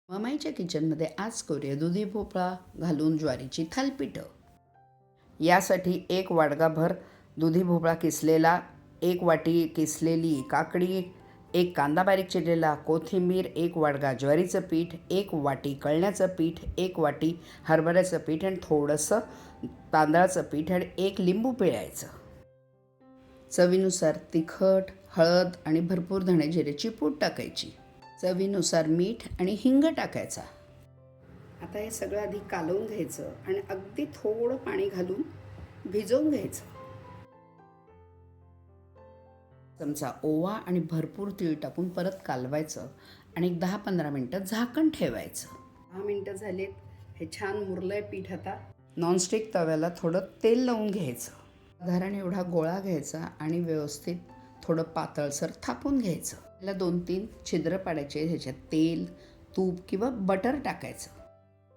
ममाईच्या किचनमध्ये आज करूया दुधी भोपळा घालून ज्वारीची थालीपीठं. यासाठी 1 वाडगाभर दुधी भोपळा किसलेला, 1 वाटी किसलेली काकडी, 1 कांदा बारीक चिरलेला, कोथिंबीर, 1 वाडगा ज्वारीचं पीठ, 1 वाटी कळण्याचं पीठ, 1 वाटी हरभऱ्याचं पीठ आणि थोडंसं तांदळाचं पीठ आणि 1 लिंबू पिळायचं. चवीनुसार तिखट, हळद आणि भरपूर धणे जिऱ्याची पूड टाकायची. चवीनुसार मीठ आणि हिंग टाकायचा. आता हे सगळं आधी कालवून घ्यायचं आणि अगदी थोडं पाणी घालून भिजवून घ्यायचं. चमचा ओवा आणि भरपूर तीळ टाकून परत कालवायचं आणि 10-15 मिनटं झाकण ठेवायचं. 10 मिनटं झालेत. हे छान मुरलंय पीठ. आता नॉनस्टिक तव्याला थोडं तेल लावून घ्यायचं. साधारण एवढा गोळा घ्यायचा आणि व्यवस्थित थोडं पातळसर थापून घ्यायचं. त्याला 2-3 छिद्र पाडायचे. ह्याच्यात तेल, तूप किंवा बटर टाकायचं.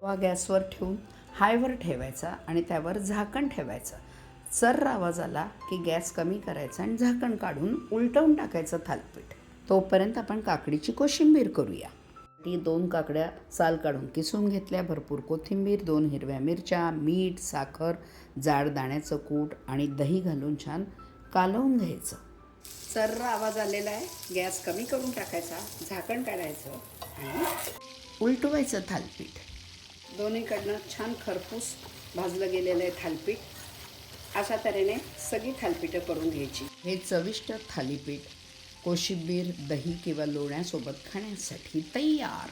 तवा गॅसवर ठेवून हायवर ठेवायचा आणि त्यावर झाकण ठेवायचं. सर्र आवाज आला की गॅस कमी करायचा आणि झाकण काढून उलटवून टाकायचं थालीपीठ. तोपर्यंत आपण काकडीची कोशिंबीर करूया. ती 2 काकड्या साल काढून किसून घेतल्या, भरपूर कोथिंबीर, 2 हिरव्या मिरच्या, मीठ, साखर, जाड दाण्याचं कूट आणि दही घालून छान कालवून घ्यायचं. सर्र आवाज आलेला आहे. गॅस कमी करून टाकायचा, झाकण काढायचं आणि उलटवायचं थालीपीठ. दोन्हीकडनं छान खरपूस भाजलं गेलेलं आहे थालीपीठ. अशा तऱ्हेने सगळी थालीपीठं करून घ्यायची. हे चविष्ट थालीपीठ कोशिंबीर, दही किंवा लोण्यासोबत खाण्यासाठी तयार.